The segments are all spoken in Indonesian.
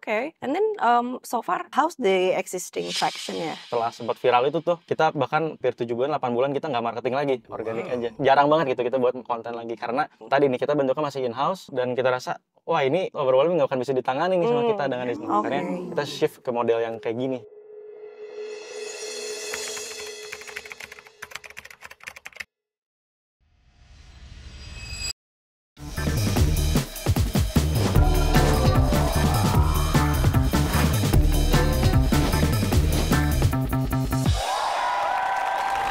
Okay. And then so far, how's the existing traction ya? Setelah sempat viral itu tuh, kita bahkan hampir 7 bulan, 8 bulan kita nggak marketing lagi, organik aja. Jarang banget gitu kita buat konten lagi, karena tadi nih kita bentuknya masih in-house, dan kita rasa, wah ini overwhelming nggak akan bisa ditangani nih sama kita dengan ini. Makanya kita shift ke model yang kayak gini.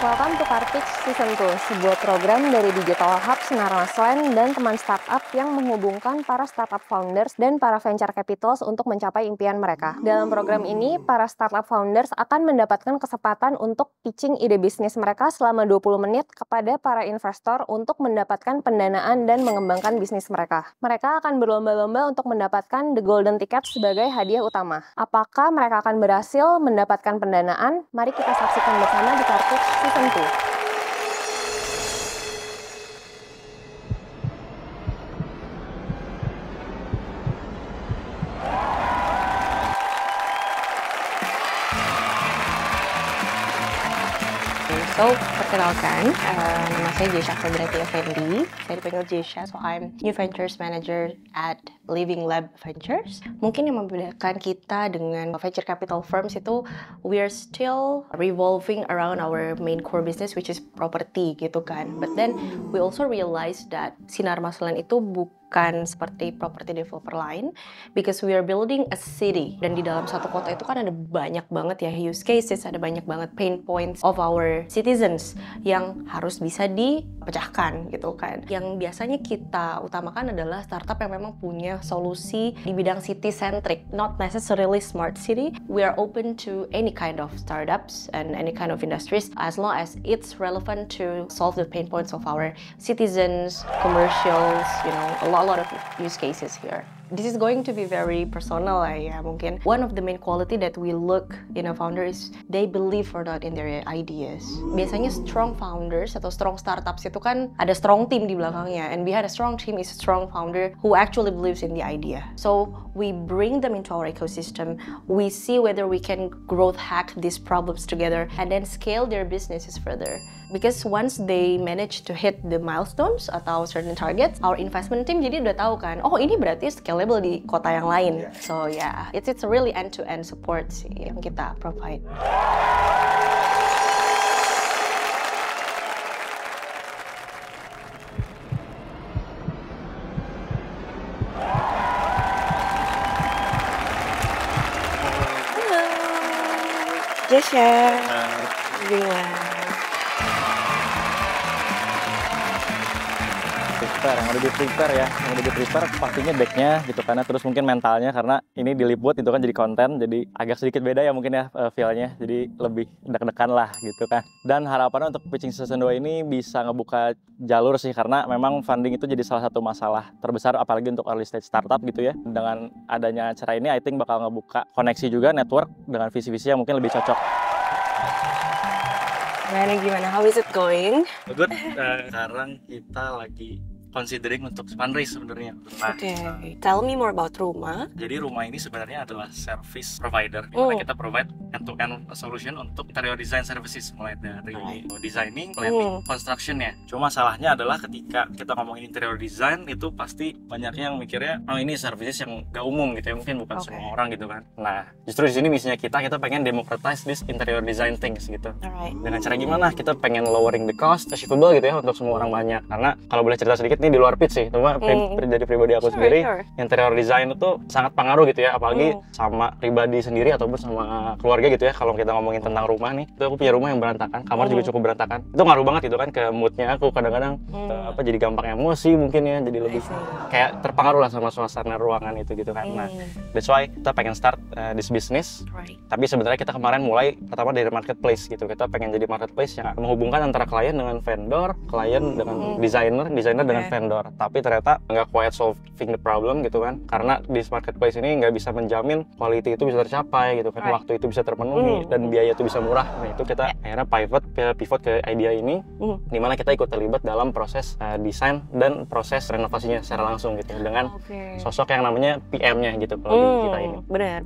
Welcome to Kartix Season 2, sebuah program dari Digital Hub Sinar Maslen dan teman startup yang menghubungkan para startup founders dan para venture capitals untuk mencapai impian mereka. Dalam program ini, para startup founders akan mendapatkan kesempatan untuk pitching ide bisnis mereka selama 20 menit kepada para investor untuk mendapatkan pendanaan dan mengembangkan bisnis mereka. Mereka akan berlomba-lomba untuk mendapatkan the golden ticket sebagai hadiah utama. Apakah mereka akan berhasil mendapatkan pendanaan? Mari kita saksikan bersama di Kartix Season 2. So, perkenalkan, nama saya Jesha Febrati Effendi. Saya dipanggil Jesha, so I'm New Ventures Manager at Living Lab Ventures. Mungkin yang membedakan kita dengan venture capital firms itu, we are still revolving around our main core business, which is property gitu kan. But then, we also realize that Sinar Maslen itu bukan seperti property developer lain, because we are building a city. Dan di dalam satu kota itu kan ada banyak banget ya use cases, ada banyak banget pain points of our citizens yang harus bisa dipecahkan gitu kan. Yang biasanya kita utamakan adalah startup yang memang punya solusi di bidang city centric, not necessarily smart city. We are open to any kind of startups and any kind of industries as long as it's relevant to solve the pain points of our citizens, commercials, a lot of use cases here. This is going to be very personal ya mungkin. One of the main quality that we look in a founder is they believe or not in their ideas. Biasanya strong founders atau strong startups itu kan ada strong team di belakangnya, and behind a strong team is a strong founder who actually believes in the idea. So we bring them into our ecosystem. We see whether we can growth hack these problems together and then scale their businesses further. Because once they manage to hit the milestones atau certain targets, our investment team jadi udah tahu kan, oh ini berarti scalable di kota yang lain. So yeah, it's a really end-to-end support sih yang kita provide. Halo, Jesha. Gimana? Yang udah di-prepare pastinya back-nya gitu, karena terus mungkin mentalnya, karena ini diliput itu kan jadi konten, jadi agak sedikit beda ya mungkin ya feel-nya, jadi lebih deg-degan lah gitu kan. Dan harapannya untuk pitching season 2 ini bisa ngebuka jalur sih, karena memang funding itu jadi salah satu masalah terbesar apalagi untuk early stage startup gitu ya. Dengan adanya acara ini I think bakal ngebuka koneksi juga, network dengan visi-visi yang mungkin lebih cocok. Gimana? How is it going? Good. Sekarang kita lagi considering untuk fundraise sebenarnya. Tell me more about Rumah. Jadi Rumah ini sebenarnya adalah service provider. Dimana kita provide end-to-end solution untuk interior design services, mulai dari designing, planning, construction ya. Cuma salahnya adalah ketika kita ngomongin interior design itu pasti banyaknya yang mikirnya, oh ini services yang gak umum gitu ya, mungkin bukan semua orang gitu kan. Nah, justru di sini misinya kita pengen democratize this interior design things gitu. Dengan cara gimana? Kita pengen lowering the cost, achievable gitu ya untuk semua orang banyak. Karena kalau boleh cerita sedikit ini di luar pitch sih, cuma dari pribadi aku sendiri, interior design itu sangat pengaruh gitu ya, apalagi sama pribadi sendiri ataupun sama keluarga gitu ya. Kalau kita ngomongin tentang rumah nih, itu aku punya rumah yang berantakan, kamar juga cukup berantakan, itu ngaruh banget gitu kan ke moodnya aku. Kadang-kadang jadi gampang emosi mungkin ya, jadi lebih kayak terpengaruh lah sama suasana ruangan itu gitu kan. Nah, that's why kita pengen start this business. Tapi sebenarnya kita kemarin mulai pertama dari marketplace gitu. Kita pengen jadi marketplace yang menghubungkan antara klien dengan vendor, klien dengan desainer dengan vendor, tapi ternyata nggak quite solving the problem gitu kan, karena di marketplace ini nggak bisa menjamin quality itu bisa tercapai gitu kan, waktu itu bisa terpenuhi dan biaya itu bisa murah. Nah itu kita akhirnya pivot ke idea ini, dimana kita ikut terlibat dalam proses desain dan proses renovasinya secara langsung gitu dengan sosok yang namanya PM-nya gitu kalau di kita ini. Benar.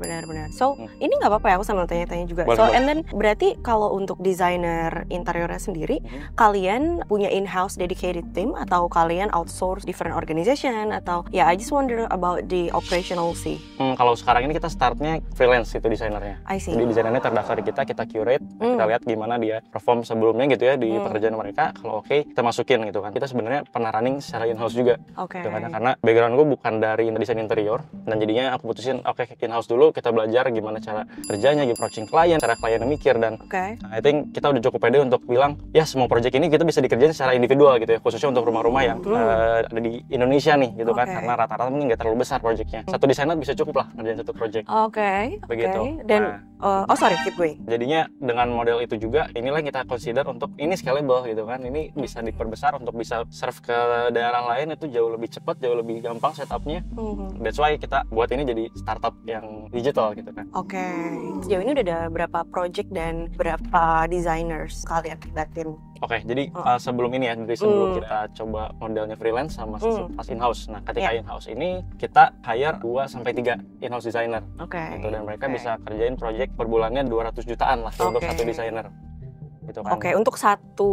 So ini nggak apa-apa ya, aku sambil tanya-tanya juga. Boleh. And then berarti kalau untuk desainer interiornya sendiri, kalian punya in-house dedicated team atau kalian outsource different organization atau I just wonder about the operational sih. Kalau sekarang ini kita startnya freelance itu desainernya. I see. Jadi desainernya terdaftar di kita curate, kita lihat gimana dia perform sebelumnya gitu ya di pekerjaan mereka. Kalau oke, kita masukin gitu kan. Kita sebenarnya pernah running secara in-house juga. Gitu kan. Karena background gue bukan dari desain interior, dan jadinya aku putusin in-house dulu, kita belajar gimana cara kerjanya, approaching klien, cara kliennya mikir, dan I think kita udah cukup pede untuk bilang ya semua project ini kita bisa dikerjain secara individual gitu ya, khususnya untuk rumah-rumah yang ada di Indonesia nih gitu kan, karena rata-rata mungkin nggak terlalu besar projectnya. Satu desainer bisa cukup lah ngerjain satu project. Begitu. Dan keep going. Jadinya dengan model itu juga inilah kita consider untuk ini scalable gitu kan, ini bisa diperbesar untuk bisa serve ke daerah lain, itu jauh lebih cepat, jauh lebih gampang setupnya. That's why kita buat ini jadi startup yang digital gitu kan. Sejauh ini udah ada berapa project dan berapa designers kalian libatin? Jadi sebelum ini ya, dari sebelum kita coba modelnya freelance sama pas in-house. Nah, ketika in-house ini kita hire 2-3 in-house designer. Gitu, dan mereka bisa kerjain project per bulannya 200 jutaan lah untuk satu designer. Gitu kan. Untuk satu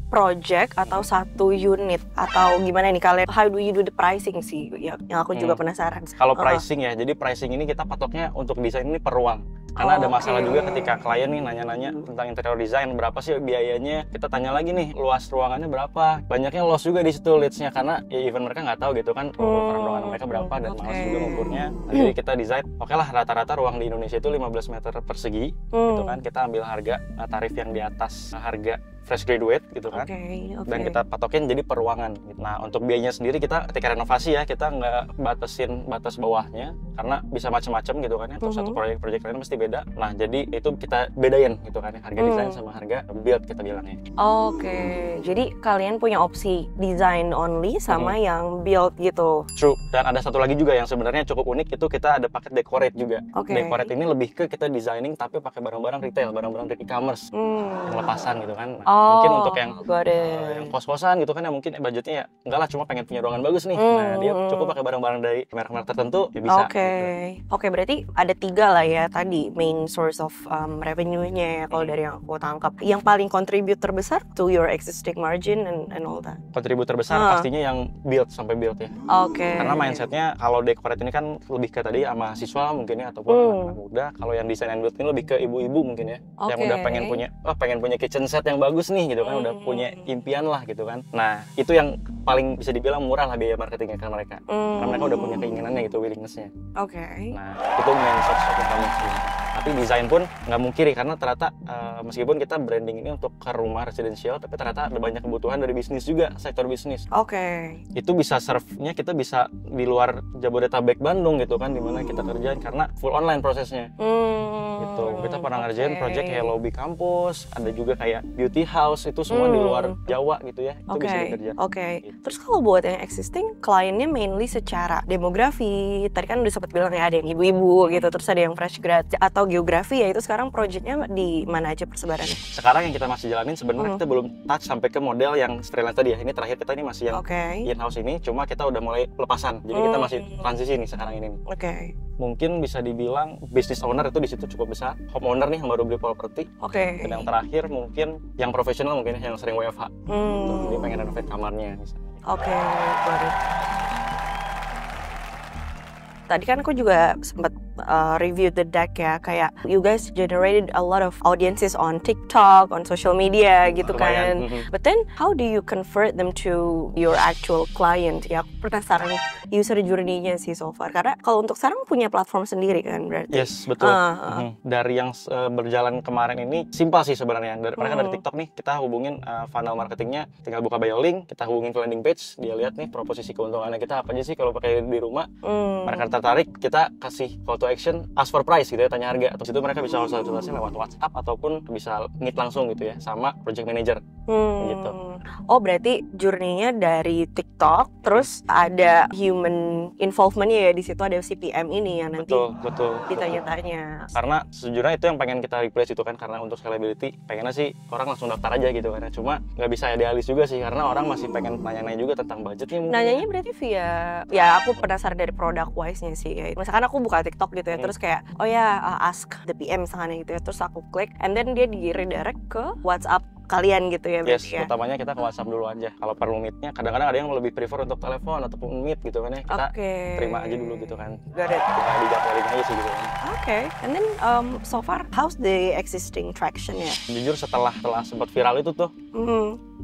project atau satu unit atau gimana nih kalian? How do you do the pricing sih? Yang aku juga penasaran. Kalau pricing ya, jadi pricing ini kita patoknya untuk desain ini per ruang. Karena ada masalah juga ketika klien nih nanya-nanya tentang interior design, berapa sih biayanya? Kita tanya lagi nih, luas ruangannya berapa? Banyaknya loss juga di situ leads-nya, karena ya even mereka nggak tahu gitu kan ukuran ruangan mereka berapa dan malas juga ngukurnya. Jadi kita desain, lah rata-rata ruang di Indonesia itu 15 meter persegi gitu kan. Kita ambil harga tarif yang di atas harga fresh graduate gitu kan, dan kita patokin jadi per ruangan. Nah untuk biayanya sendiri kita ketika renovasi ya, kita nggak batasin batas bawahnya karena bisa macam-macam gitu kan ya. Untuk satu proyek lain mesti beda. Nah jadi itu kita bedain gitu kan ya, harga desain sama harga build kita bilangnya. Jadi kalian punya opsi design only sama yang build gitu. True. Dan ada satu lagi juga yang sebenarnya cukup unik, itu kita ada paket decorate juga. Decorate ini lebih ke kita designing tapi pakai barang-barang retail, barang-barang dari e-commerce yang lepasan gitu kan. Mungkin untuk yang kos-kosan gitu kan ya, mungkin budgetnya ya enggak lah, cuma pengen punya ruangan bagus nih. Nah dia cukup pakai barang-barang dari merek-merek tertentu ya bisa. Berarti ada 3 lah ya tadi main source of revenue-nya ya, kalau dari yang aku tangkap. Yang paling contribute terbesar to your existing margin and all that. Contribute terbesar pastinya yang build sampai build ya. Karena mindsetnya kalau decorate ini kan lebih ke tadi sama siswa mungkin ya, ataupun anak muda. Kalau yang desain and build ini lebih ke ibu-ibu mungkin ya, yang udah pengen punya kitchen set yang bagus nih gitu kan, udah punya impian lah gitu kan. Nah itu yang paling bisa dibilang murah lah biaya marketingnya kan mereka, karena mereka udah punya keinginannya gitu, willingness-nya. Nah itu main source utama sih. Tapi desain pun nggak mungkiri, karena ternyata meskipun kita branding ini untuk ke rumah residensial, tapi ternyata ada banyak kebutuhan dari bisnis juga, sektor bisnis. Itu bisa serve-nya kita bisa di luar Jabodetabek, Bandung gitu kan, dimana kita kerjain karena full online prosesnya. Gitu. Kita pernah ngerjain project kayak lobby kampus, ada juga kayak beauty house, itu semua di luar Jawa gitu ya. Itu bisa dikerjain. Gitu. Terus kalau buat yang existing, kliennya mainly secara demografi, tadi kan udah sempat bilang ya ada yang ibu-ibu gitu, terus ada yang fresh grad, atau geografi ya, itu sekarang projectnya di mana aja persebarannya? Sekarang yang kita masih jalanin sebenarnya kita belum touch sampai ke model yang freelance tadi ya. Ini terakhir kita ini masih yang in-house ini, cuma kita udah mulai lepasan. Jadi kita masih transisi nih sekarang ini. Mungkin bisa dibilang business owner itu di situ cukup besar. Homeowner nih yang baru beli properti. Dan yang terakhir mungkin yang profesional, mungkin yang sering WFH. Jadi pengen renovate kamarnya misalnya. Tadi kan aku juga sempat review the deck ya, kayak you guys generated a lot of audiences on TikTok, on social media gitu kan. But then how do you convert them to your actual client? Ya aku penasaran user journey-nya sih so far, karena kalau untuk sekarang punya platform sendiri kan berarti. Yes, betul. Dari yang berjalan kemarin ini simpel sih sebenarnya. Mereka dari TikTok nih, kita hubungin funnel marketingnya, tinggal buka bio link, kita hubungin ke landing page, dia lihat nih proposisi keuntungannya kita apa aja sih kalau pakai di rumah. Mereka tertarik, kita kasih call to action, ask for price gitu ya, tanya harga. Terus itu mereka bisa konsultasi lewat WhatsApp ataupun bisa meet langsung gitu ya sama project manager. gitu. Oh, berarti journey-nya dari TikTok, terus ada human involvement-nya ya, di situ ada CPM ini yang nanti Betul. ditanya-tanya. Karena sejujurnya itu yang pengen kita replace itu kan, karena untuk scalability pengennya sih orang langsung daftar aja gitu kan. Cuma nggak bisa idealis juga sih, karena orang masih pengen nanya-nanya juga tentang budgetnya mungkin. Nanyanya berarti via, ya aku penasaran dari product wise-nya sih ya. Misalkan aku buka TikTok gitu ya, terus kayak oh ya ask the PM misalnya gitu ya, terus aku klik and then dia di redirect ke WhatsApp kalian gitu ya berarti ya. Utamanya kita ke WhatsApp dulu aja. Kalau perlu meet-nya, kadang-kadang ada yang lebih prefer untuk telepon ataupun meet gitu kan ya. Kita terima aja dulu gitu kan. Got it. Kita dijadwalin aja sih gitu kan. Okay. And then so far how's the existing traction ya? Jujur setelah sempat viral itu tuh,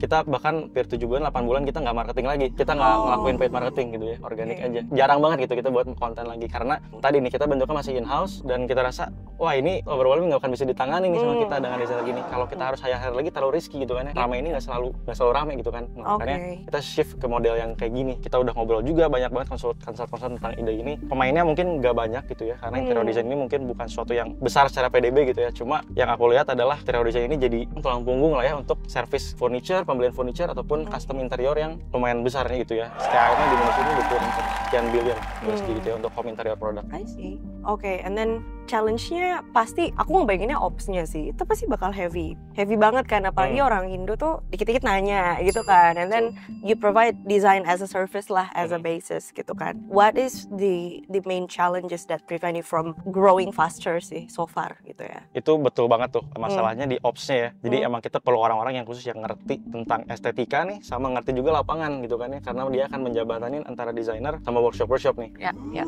kita bahkan hampir 7 bulan, 8 bulan kita nggak marketing lagi. Kita nggak ngelakuin paid marketing gitu ya, organik aja. Jarang banget gitu kita buat konten lagi, karena tadi nih kita bentuknya masih in-house dan kita rasa, wah ini overwhelming, nggak akan bisa ditangani nih sama kita dengan desainer gini. Kalau kita harus hire lagi terlalu risky gitu kan ya. Rame ini nggak selalu rame gitu kan. Makanya kita shift ke model yang kayak gini. Kita udah ngobrol juga banyak banget konsult tentang ide ini. Pemainnya mungkin nggak banyak gitu ya, karena interior design ini mungkin bukan sesuatu yang besar secara PDB gitu ya. Cuma yang aku lihat adalah interior design ini jadi tulang punggung lah ya untuk service furniture, pembelian furniture ataupun custom interior yang lumayan besar nih gitu ya. Sekarang di Indonesia ini butuh sekian billion USD gitu ya untuk home interior product. I see. Okay, and then challenge-nya pasti aku ngebayanginnya ops-nya sih. Itu pasti bakal heavy banget kan, apalagi orang Indo tuh dikit-dikit nanya gitu kan. And then you provide design as a service lah, as a basis gitu kan. What is the main challenges that prevent you from growing faster sih so far gitu ya? Itu betul banget tuh masalahnya di ops-nya ya. Jadi emang kita perlu orang-orang yang khusus yang ngerti tentang estetika nih, sama ngerti juga lapangan gitu kan ya, karena dia akan menjabatanin antara desainer sama workshop nih.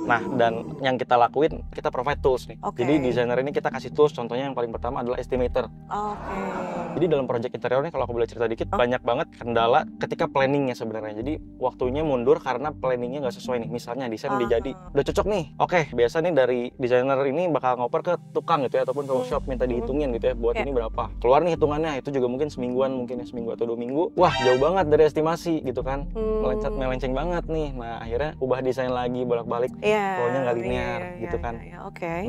Nah, dan yang kita lakuin, kita provide tools nih. Jadi desainer ini kita kasih tools, contohnya yang paling pertama adalah estimator. Jadi dalam project interior nih, kalau aku boleh cerita dikit, banyak banget kendala ketika planningnya sebenarnya. Jadi waktunya mundur karena planningnya nggak sesuai nih. Misalnya desain udah jadi, udah cocok nih. Oke, biasa nih dari desainer ini bakal ngoper ke tukang gitu ya, ataupun ke workshop minta dihitungin gitu ya, buat ini berapa. Keluar nih hitungannya, itu juga mungkin semingguan, mungkin ya seminggu atau 2 minggu. Wah, jauh banget dari estimasi gitu kan. Melenceng banget nih. Nah, akhirnya ubah desain lagi, bolak-balik. Flow-nya nggak linear gitu kan.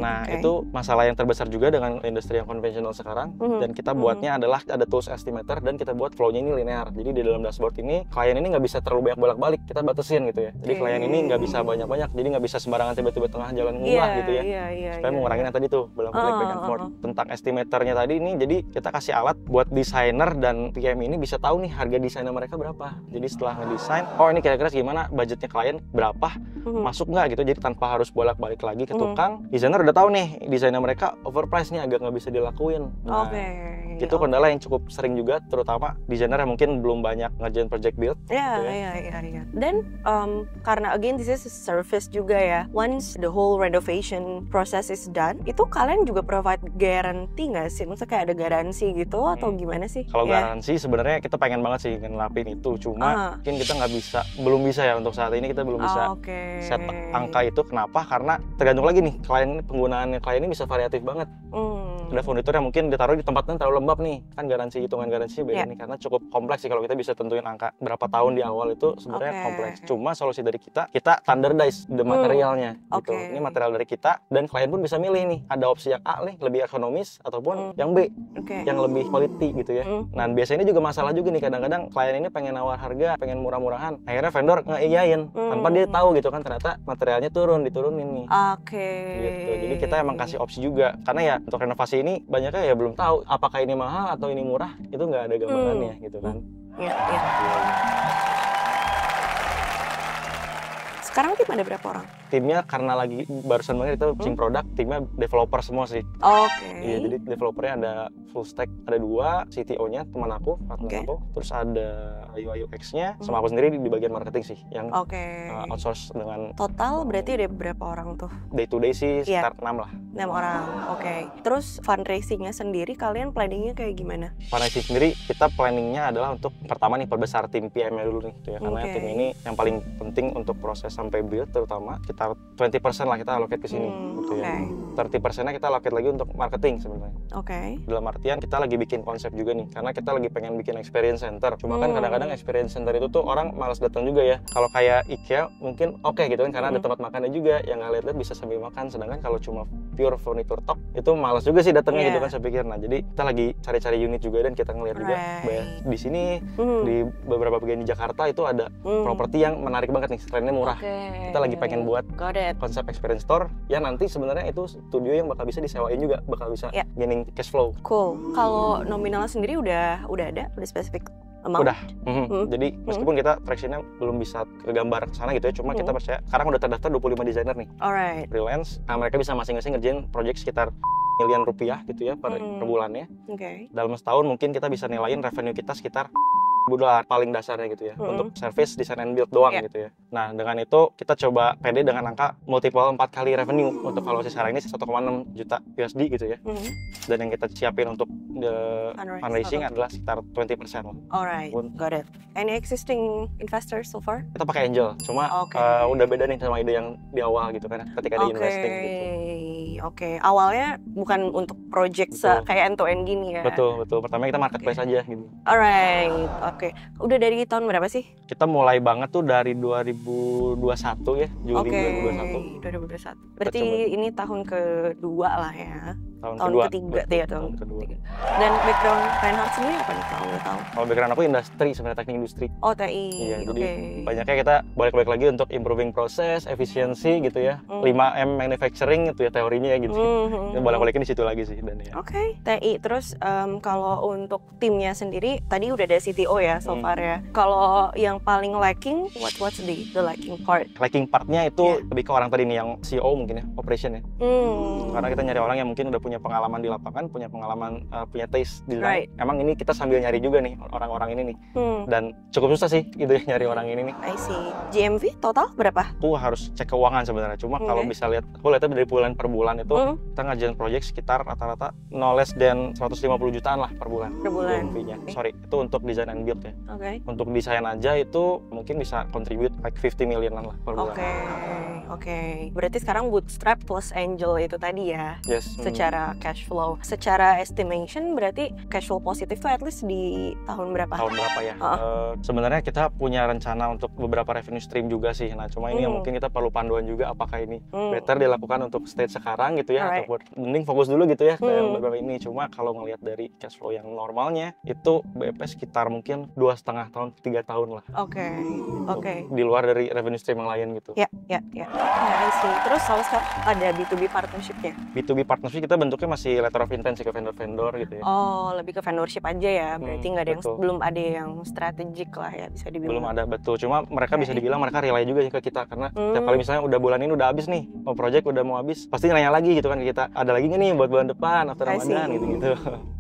Nah, itu masalah yang terbesar juga dengan industri yang konvensional sekarang. Dan kita buatnya adalah ada tools estimator dan kita buat flow-nya ini linear. Jadi di dalam dashboard ini klien ini nggak bisa terlalu banyak bolak-balik, kita batasin gitu ya. Jadi klien ini nggak bisa banyak-banyak, jadi nggak bisa sembarangan tiba-tiba tengah jalan ngubah gitu ya. Supaya mengurangi yang tadi tuh bolak-balik back and forth. Tentang estimatornya tadi ini, jadi kita kasih alat buat desainer dan PM ini bisa tahu nih harga desainer mereka berapa. Jadi setelah ngedesain, oh ini kira-kira gimana budgetnya klien berapa, masuk nggak gitu. Jadi tanpa harus bolak-balik lagi ke tukang, desainer udah tahu nih desainer mereka overprice nih, agak nggak bisa dilakuin. Nah, itu kendala yang cukup sering juga, terutama desainer yang mungkin belum banyak ngerjain project build. Dan karena again this is a service juga ya. Once the whole renovation process is done, itu kalian juga provide guarantee nggak sih? Maksudnya kayak ada garansi gitu atau gimana sih? Kalau garansi sebenarnya kita pengen banget sih ngelapin itu, cuma mungkin kita belum bisa ya untuk saat ini, kita belum bisa set angka itu. Kenapa? Karena tergantung lagi nih penggunaannya klien ini bisa variatif banget. Ada furnitur yang mungkin ditaruh di tempatnya terlalu lembab nih, kan hitungan garansinya beda nih, karena cukup kompleks sih. Kalau kita bisa tentuin angka berapa tahun di awal itu sebenarnya kompleks. Cuma solusi dari kita standardize the materialnya gitu. Ini material dari kita, dan klien pun bisa milih nih, ada opsi yang A nih lebih ekonomis ataupun yang B yang lebih quality gitu ya. Nah, biasanya ini juga masalah juga nih, kadang-kadang klien ini pengen nawar harga, pengen murah-murahan, akhirnya vendor ngeiyain tanpa dia tahu gitu kan, ternyata materialnya diturunin nih. Gitu. Jadi kita emang kasih opsi juga, karena ya untuk renovasi ini banyaknya ya belum tahu apakah ini mahal atau ini murah, itu nggak ada gambarannya gitu kan. Sekarang tim ada berapa orang? Timnya karena lagi barusan banget itu pitching produk, timnya developer semua sih. Iya, jadi developernya ada full stack, ada 2, CTO-nya teman aku, partner aku, terus ada UI UX-nya, sama aku sendiri di bagian marketing sih, yang outsource dengan. Total berarti ada berapa orang tuh? Day to day sih sekitar 6 lah. 6 orang, Terus fundraising-nya sendiri kalian planningnya kayak gimana? Fundraising sendiri kita planningnya adalah untuk pertama nih perbesar tim PM-nya dulu nih, gitu ya. Karena tim ini yang paling penting untuk proses sampai build, terutama kita 20% lah kita allocate ke sini gitu ya. 30%-nya kita allocate lagi untuk marketing sebenarnya. Dalam artian kita lagi bikin konsep juga nih, karena kita lagi pengen bikin experience center. Cuma kan kadang-kadang experience center itu tuh orang malas datang juga ya. Kalau kayak IKEA mungkin gitu kan, karena ada tempat makannya juga yang nggak lihat bisa sambil makan. Sedangkan kalau cuma pure furniture talk itu malas juga sih datangnya gitu Yeah. kan saya pikir. Nah jadi kita lagi cari-cari unit juga dan kita ngeliat juga di sini di beberapa bagian di Jakarta itu ada properti yang menarik banget nih, trennya murah. Kita lagi pengen buat konsep experience store yang nanti sebenarnya itu studio yang bakal bisa disewain juga, bakal bisa gaining cash flow. Cool. Kalau nominalnya sendiri udah ada, udah spesifik amount? Udah. Jadi meskipun kita fractionnya belum bisa kegambar ke sana gitu ya, cuma kita percaya sekarang udah terdaftar 25 desainer nih. Alright. Freelance. Nah, mereka bisa masing-masing ngerjain project sekitar miliar rupiah gitu ya per bulannya. Oke. Dalam setahun mungkin kita bisa nilaiin revenue kita sekitar $1.000 paling dasarnya gitu ya, untuk service, design and build doang gitu ya. Nah dengan itu kita coba pede dengan angka multiple 4 kali revenue untuk valuasi sekarang ini 1,6 juta USD gitu ya. Dan yang kita siapin untuk fundraising adalah sekitar 20%. Alright, got it. Any existing investors so far? Kita pakai angel, cuma udah beda nih sama ide yang di awal gitu kan, ketika di investing gitu. Oke, awalnya bukan untuk project kayak end to end gini ya? Betul. Pertama kita marketplace aja gitu. Alright, oke. Udah dari tahun berapa sih? Kita mulai banget tuh dari 2021 ya, Juli 2021. Berarti ini tahun kedua lah ya? Tahun ketiga. Dan background Reinhardt sendiri apa nih kalau nggak tahu? Kalau background aku industri, sebenarnya teknik industri. Oh, TI. Iya, jadi banyaknya kita balik-balik lagi untuk improving proses, efisiensi gitu ya. 5M manufacturing itu ya teorinya ya gitu. Balik-balikin di situ lagi sih dan ya. Oke, TI. Terus kalau untuk timnya sendiri tadi udah ada CTO ya so far ya. Kalau yang paling lacking, what's the lacking part? Lacking partnya itu lebih ke orang tadi nih yang CEO mungkin ya, operation ya. Karena kita nyari orang yang mungkin udah punya pengalaman di lapangan, punya pengalaman, punya taste design. Emang ini kita sambil nyari juga nih orang-orang ini nih. Dan cukup susah sih gitu ya nyari orang ini nih. I see. GMV total berapa? Aku harus cek keuangan sebenarnya. Cuma kalau bisa lihat, aku lihatnya dari bulan per bulan itu kita ngajain project sekitar rata-rata no less than 150 jutaan lah per bulan. Per bulan. GMV-nya. Sorry, itu untuk design and build ya. Oke. Untuk desain aja itu mungkin bisa contribute like 50 million lah per bulan. Oke. Berarti sekarang bootstrap plus angel itu tadi ya? Yes. Secara cash flow. Secara estimation berarti cash flow positif tuh at least di tahun berapa? Tahun berapa ya? Sebenarnya kita punya rencana untuk beberapa revenue stream juga sih. Nah cuma ini yang mungkin kita perlu panduan juga apakah ini better dilakukan untuk stage sekarang gitu ya, ataupun mending fokus dulu gitu ya kayak beberapa ini. Cuma kalau ngelihat dari cash flow yang normalnya itu BP sekitar mungkin 2,5 tahun, 3 tahun lah. Oke. Di luar dari revenue stream yang lain gitu. Ya, I see. Terus kalau sekarang ada B2B partnership-nya? B2B partnership kita bentuknya masih letter of intent sih ke vendor-vendor gitu ya. Oh, lebih ke vendorship aja ya. Berarti nggak ada yang belum ada yang strategik lah ya bisa dibilang. Belum ada, betul. Cuma mereka bisa dibilang mereka rely juga ke kita karena tiap kali misalnya udah bulan ini udah habis nih, project udah mau habis, pasti nanya lagi gitu kan ke kita. Ada lagi nggak nih buat bulan depan after Ramadan gitu-gitu.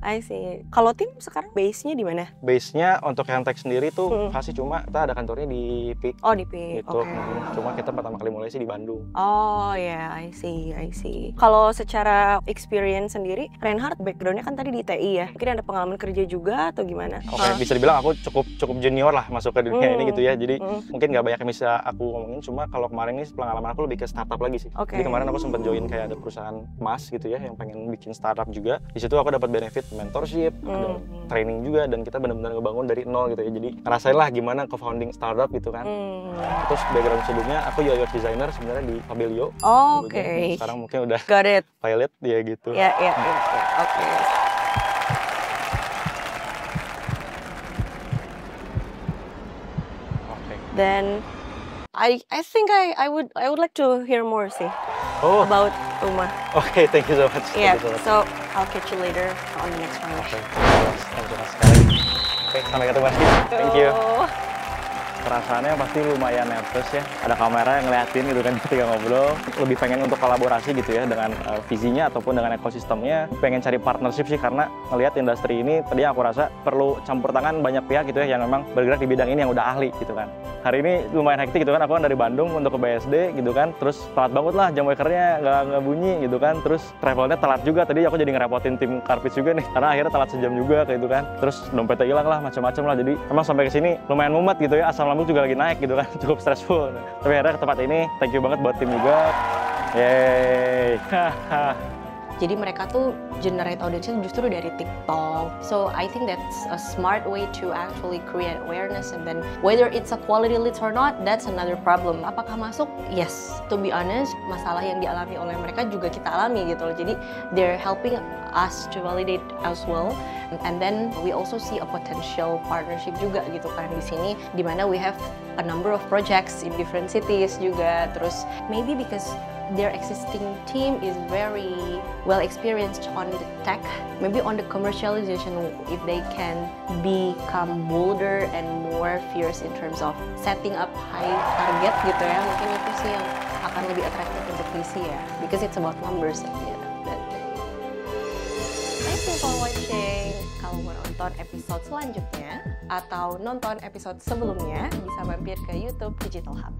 I see. Kalau tim sekarang base-nya di mana? Base-nya untuk yang tech sendiri tuh pasti cuma kita ada kantornya di PIK. Oh, di PIK. Gitu. Cuma kita pertama kali mulai sih di Bandung. Oh ya, I see. Kalau secara experience sendiri, Reinhardt background-nya kan tadi di TI ya. Mungkin ada pengalaman kerja juga atau gimana? Oke, bisa dibilang aku cukup junior lah masuk ke dunia ini gitu ya. Jadi mungkin nggak banyak yang bisa aku ngomongin. Cuma kalau kemarin ini pengalaman aku lebih ke startup lagi sih. Jadi kemarin aku sempat join kayak ada perusahaan emas gitu ya yang pengen bikin startup juga. Di situ aku dapat benefit mentorship, ada training juga, dan kita benar-benar ngebangun dari nol gitu ya. Jadi ngerasain lah gimana ke founding startup gitu kan. Terus background sebelumnya aku UX designer sebenarnya di Fabelio. Oke. Sekarang mungkin udah got it. pilot ya gitu. Ya. Oke. Then I think I would like to hear more sih about rumah. Okay, thank you so much. Yeah, so I'll catch you later on the next one. Okay, thank you sekali. Oke, sampai ketemu lagi. Thank you. Perasaannya pasti lumayan nervous ya. Ada kamera yang ngeliatin gitu kan ketika ngobrol. Lebih pengen untuk kolaborasi gitu ya dengan visinya ataupun dengan ekosistemnya. Pengen cari partnership sih karena ngelihat industri ini tadi aku rasa perlu campur tangan banyak pihak gitu ya yang memang bergerak di bidang ini yang udah ahli gitu kan. Hari ini lumayan hektik gitu kan, aku kan dari Bandung untuk ke BSD gitu kan. Terus telat banget lah, jam wakernya nggak bunyi gitu kan. Terus travelnya telat juga, tadi aku jadi ngerepotin tim Carpet juga nih. Karena akhirnya telat sejam juga gitu kan. Terus dompetnya hilang lah, macam-macam lah. Jadi emang sampai ke sini lumayan mumet gitu ya, asam lambung juga lagi naik gitu kan, cukup stressful. Tapi akhirnya ke tempat ini, thank you banget buat tim juga. Yeay. Jadi mereka tuh generate audience justru dari TikTok. So I think that's a smart way to actually create awareness, and then whether it's a quality leads or not, that's another problem. Apakah masuk? Yes. To be honest, masalah yang dialami oleh mereka juga kita alami gitu loh. Jadi they're helping us to validate as well. And then we also see a potential partnership juga gitu kan di sini, dimana we have a number of projects in different cities juga. Terus maybe because their existing team is very well experienced on the tech, maybe on the commercialization, if they can become bolder and more fierce in terms of setting up high target gitu ya, mungkin itu sih yang akan lebih atraktif untuk VC ya, because it's about numbers ya. Thank you for watching. Kalau mau nonton episode selanjutnya atau nonton episode sebelumnya, bisa mampir ke YouTube Digital Hub.